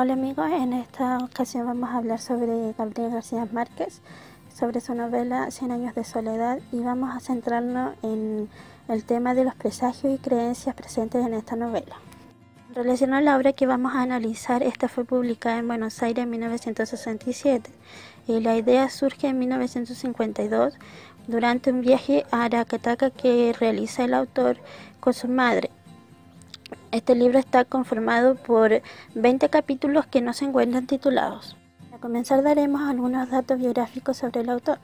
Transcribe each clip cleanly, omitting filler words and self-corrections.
Hola amigos, en esta ocasión vamos a hablar sobre Gabriel García Márquez, sobre su novela Cien años de soledad, y vamos a centrarnos en el tema de los presagios y creencias presentes en esta novela. En relación a la obra que vamos a analizar, esta fue publicada en Buenos Aires en 1967 y la idea surge en 1952 durante un viaje a Aracataca que realiza el autor con su madre. Este libro está conformado por 20 capítulos que no se encuentran titulados. Para comenzar daremos algunos datos biográficos sobre el autor.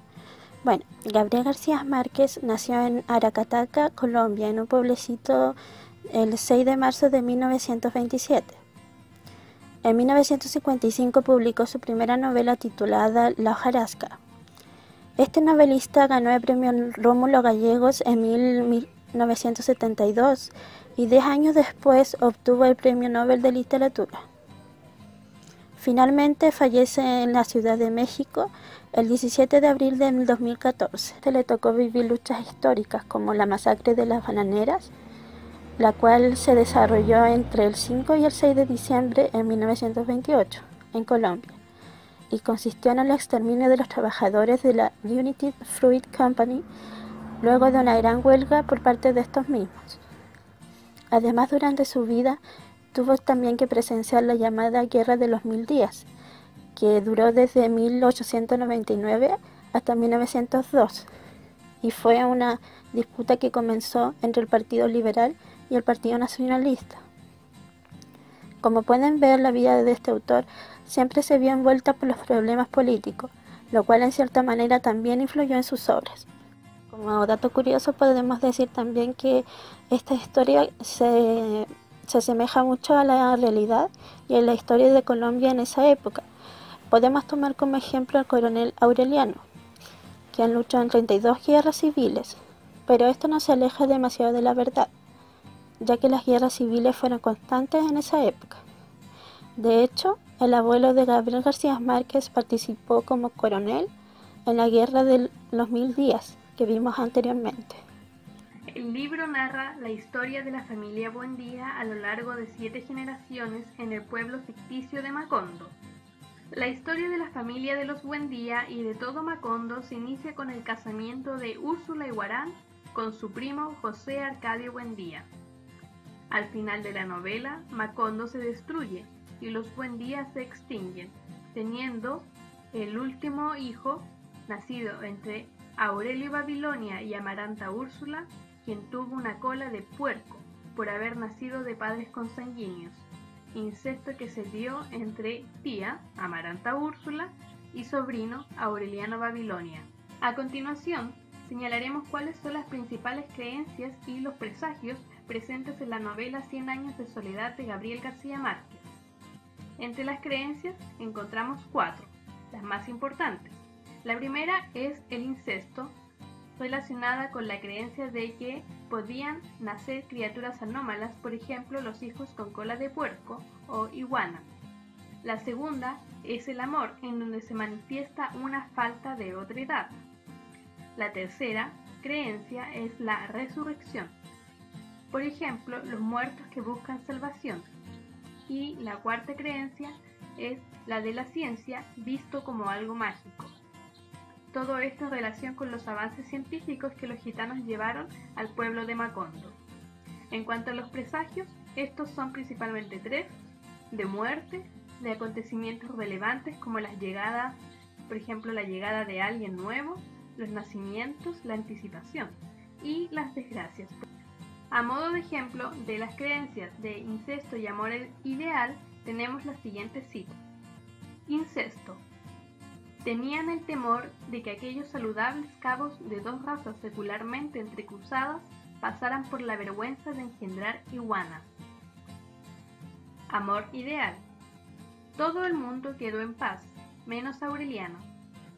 Bueno, Gabriel García Márquez nació en Aracataca, Colombia, en un pueblecito el 6 de marzo de 1927. En 1955 publicó su primera novela titulada La hojarasca. Este novelista ganó el premio Rómulo Gallegos en 1972 y 10 años después obtuvo el Premio Nobel de Literatura. Finalmente fallece en la Ciudad de México el 17 de abril del 2014. Le tocó vivir luchas históricas como la masacre de las bananeras, la cual se desarrolló entre el 5 y el 6 de diciembre de 1928 en Colombia y consistió en el exterminio de los trabajadores de la United Fruit Company luego de una gran huelga por parte de estos mismos. Además, durante su vida tuvo también que presenciar la llamada Guerra de los 1000 días, que duró desde 1899 hasta 1902 y fue una disputa que comenzó entre el Partido Liberal y el Partido Nacionalista. Como pueden ver, la vida de este autor siempre se vio envuelta por los problemas políticos, lo cual en cierta manera también influyó en sus obras. Como dato curioso podemos decir también que esta historia se asemeja mucho a la realidad y a la historia de Colombia en esa época. Podemos tomar como ejemplo al coronel Aureliano, quien luchó en 32 guerras civiles, pero esto no se aleja demasiado de la verdad, ya que las guerras civiles fueron constantes en esa época. De hecho, el abuelo de Gabriel García Márquez participó como coronel en la Guerra de los 1000 días que vimos anteriormente. El libro narra la historia de la familia Buendía a lo largo de 7 generaciones en el pueblo ficticio de Macondo. La historia de la familia de los Buendía y de todo Macondo se inicia con el casamiento de Úrsula Iguarán con su primo José Arcadio Buendía. Al final de la novela, Macondo se destruye y los Buendía se extinguen, teniendo el último hijo, nacido entre Aurelio Babilonia y Amaranta Úrsula, quien tuvo una cola de puerco por haber nacido de padres consanguíneos, incesto que se dio entre tía, Amaranta Úrsula, y sobrino, Aureliano Babilonia. A continuación, señalaremos cuáles son las principales creencias y los presagios presentes en la novela Cien años de soledad de Gabriel García Márquez. Entre las creencias encontramos 4, las más importantes. La primera es el incesto, relacionada con la creencia de que podían nacer criaturas anómalas, por ejemplo los hijos con cola de puerco o iguana. La segunda es el amor, en donde se manifiesta una falta de otredad. La tercera creencia es la resurrección, por ejemplo los muertos que buscan salvación. Y la cuarta creencia es la de la ciencia, visto como algo mágico. Todo esto en relación con los avances científicos que los gitanos llevaron al pueblo de Macondo. En cuanto a los presagios, estos son principalmente 3, de muerte, de acontecimientos relevantes como las llegadas, por ejemplo la llegada de alguien nuevo, los nacimientos, la anticipación, y las desgracias. A modo de ejemplo de las creencias de incesto y amor ideal, tenemos las siguientes citas. Incesto. Tenían el temor de que aquellos saludables cabos de 2 razas secularmente entrecruzadas pasaran por la vergüenza de engendrar iguanas. Amor ideal. Todo el mundo quedó en paz, menos Aureliano.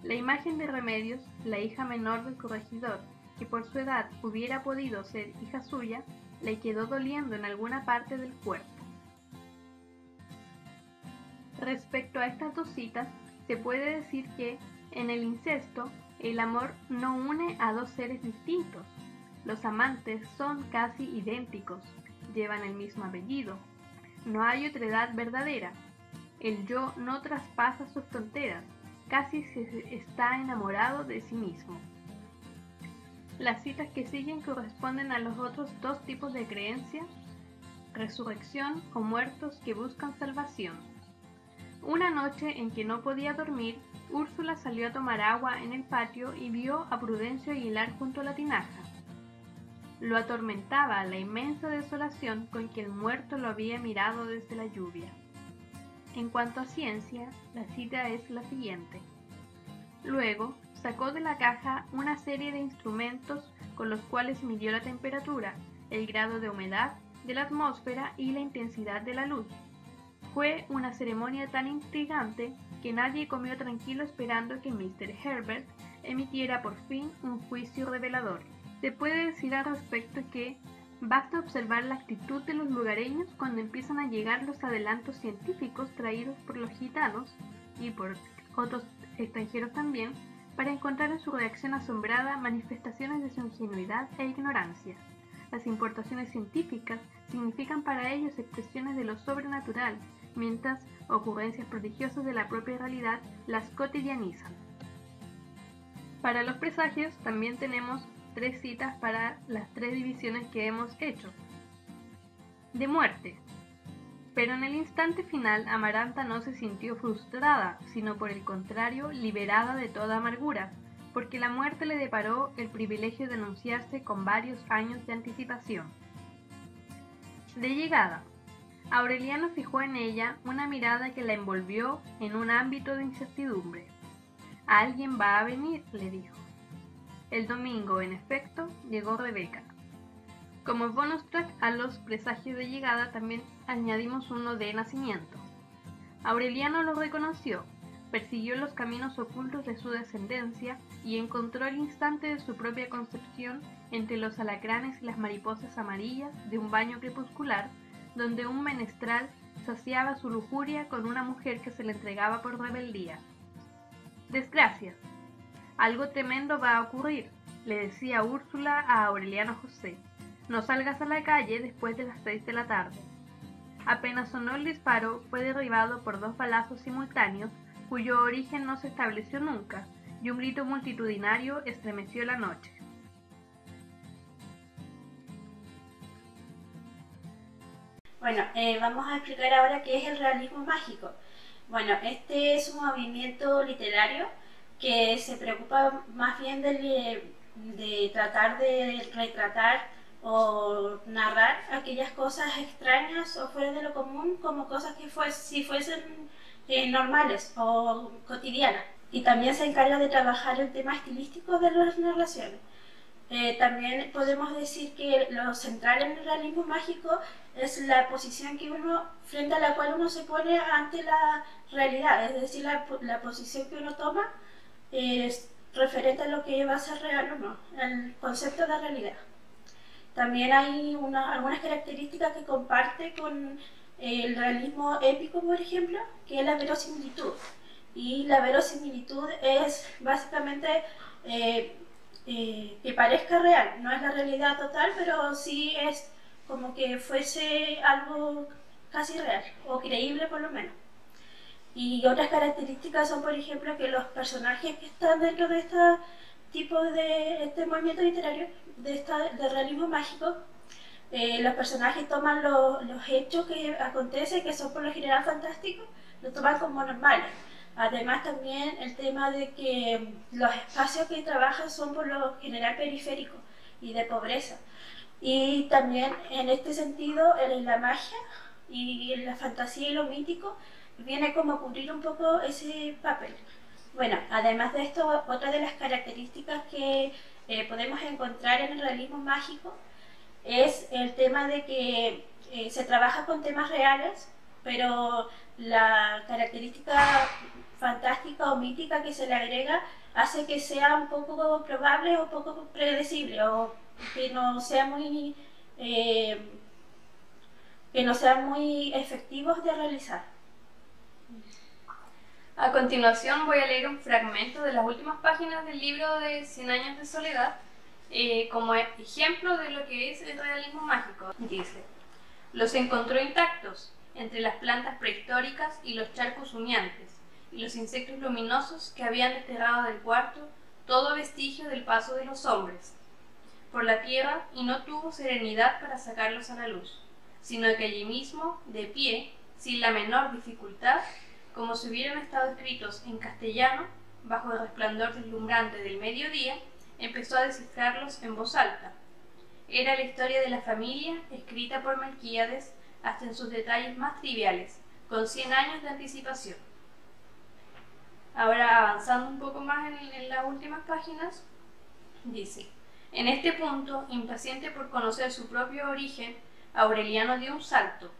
La imagen de Remedios, la hija menor del corregidor, que por su edad hubiera podido ser hija suya, le quedó doliendo en alguna parte del cuerpo. Respecto a estas 2 citas, se puede decir que, en el incesto, el amor no une a 2 seres distintos. Los amantes son casi idénticos, llevan el mismo apellido. No hay otredad verdadera. El yo no traspasa sus fronteras, casi se está enamorado de sí mismo. Las citas que siguen corresponden a los otros dos tipos de creencia: resurrección o muertos que buscan salvación. Una noche en que no podía dormir, Úrsula salió a tomar agua en el patio y vio a Prudencio aguilar junto a la tinaja. Lo atormentaba la inmensa desolación con que el muerto lo había mirado desde la lluvia. En cuanto a ciencia, la cita es la siguiente. Luego, sacó de la caja una serie de instrumentos con los cuales midió la temperatura, el grado de humedad de la atmósfera y la intensidad de la luz. Fue una ceremonia tan intrigante que nadie comió tranquilo esperando que Mr. Herbert emitiera por fin un juicio revelador. Se puede decir al respecto que basta observar la actitud de los lugareños cuando empiezan a llegar los adelantos científicos traídos por los gitanos y por otros extranjeros también, para encontrar en su reacción asombrada manifestaciones de su ingenuidad e ignorancia. Las importaciones científicas significan para ellos expresiones de lo sobrenatural, mientras ocurrencias prodigiosas de la propia realidad las cotidianizan. Para los presagios también tenemos 3 citas para las 3 divisiones que hemos hecho. De muerte. Pero en el instante final Amaranta no se sintió frustrada, sino por el contrario liberada de toda amargura, porque la muerte le deparó el privilegio de anunciarse con varios años de anticipación. De llegada. Aureliano fijó en ella una mirada que la envolvió en un ámbito de incertidumbre. «Alguien va a venir», le dijo. El domingo, en efecto, llegó Rebeca. Como bonus track a los presagios de llegada también añadimos uno de nacimiento. Aureliano lo reconoció, persiguió los caminos ocultos de su descendencia y encontró el instante de su propia concepción entre los alacranes y las mariposas amarillas de un baño crepuscular, donde un menestral saciaba su lujuria con una mujer que se le entregaba por rebeldía. «Desgracias. Algo tremendo va a ocurrir», le decía Úrsula a Aureliano José. «No salgas a la calle después de las 6 de la tarde». Apenas sonó el disparo, fue derribado por 2 balazos simultáneos, cuyo origen no se estableció nunca, y un grito multitudinario estremeció la noche. Bueno, vamos a explicar ahora qué es el realismo mágico. Bueno, este es un movimiento literario que se preocupa más bien de tratar de retratar o narrar aquellas cosas extrañas o fuera de lo común como cosas que si fuesen normales o cotidianas. Y también se encarga de trabajar el tema estilístico de las narraciones. También podemos decir que lo central en el realismo mágico es la posición que frente a la cual uno se pone ante la realidad, es decir, la posición que uno toma es referente a lo que va a ser real o no, el concepto de realidad. También hay algunas características que comparte con el realismo épico, por ejemplo, que es la verosimilitud. Y la verosimilitud es básicamente que parezca real, no es la realidad total, pero sí es como que fuese algo casi real, o creíble por lo menos. Y otras características son, por ejemplo, que los personajes que están dentro de este tipo de este movimiento literario, de realismo mágico, los personajes toman los hechos que acontecen, que son por lo general fantásticos, los toman como normales. Además también el tema de que los espacios que trabajan son por lo general periféricos y de pobreza. Y también en este sentido la magia y la fantasía y lo mítico viene como a cubrir un poco ese papel. Bueno, además de esto, otra de las características que podemos encontrar en el realismo mágico es el tema de que se trabaja con temas reales, pero la característica fantástica o mítica que se le agrega hace que sea un poco probable o poco predecible, o que no sea muy efectivos de realizar. A continuación voy a leer un fragmento de las últimas páginas del libro de 100 años de soledad como ejemplo de lo que es el realismo mágico. Dice: los encontró intactos, entre las plantas prehistóricas y los charcos humeantes, y los insectos luminosos que habían desterrado del cuarto todo vestigio del paso de los hombres por la tierra, y no tuvo serenidad para sacarlos a la luz, sino que allí mismo, de pie, sin la menor dificultad, como si hubieran estado escritos en castellano, bajo el resplandor deslumbrante del mediodía, empezó a descifrarlos en voz alta. Era la historia de la familia, escrita por Melquíades hasta en sus detalles más triviales, con 100 años de anticipación. Ahora, avanzando un poco más en las últimas páginas, dice: en este punto, impaciente por conocer su propio origen, Aureliano dio un salto.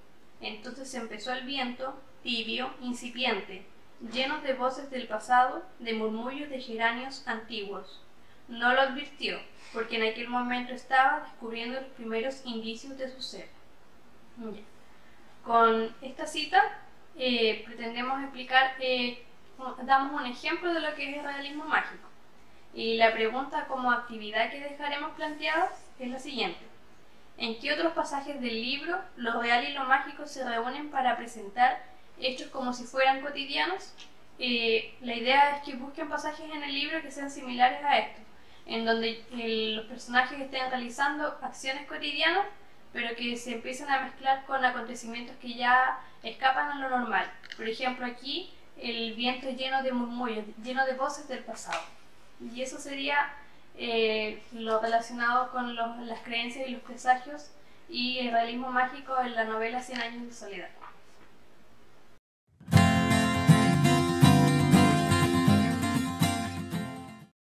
Entonces empezó el viento, tibio, incipiente, lleno de voces del pasado, de murmullos de geranios antiguos. No lo advirtió, porque en aquel momento estaba descubriendo los primeros indicios de su ser. Con esta cita pretendemos explicar, damos un ejemplo de lo que es el realismo mágico. Y la pregunta como actividad que dejaremos planteada es la siguiente: ¿en qué otros pasajes del libro lo real y lo mágico se reúnen para presentar hechos como si fueran cotidianos? La idea es que busquen pasajes en el libro que sean similares a estos, en donde los personajes estén realizando acciones cotidianas, pero que se empiecen a mezclar con acontecimientos que ya escapan a lo normal. Por ejemplo, aquí el viento lleno de murmullos, lleno de voces del pasado. Y eso sería lo relacionado con las creencias y los presagios y el realismo mágico en la novela 100 años de soledad.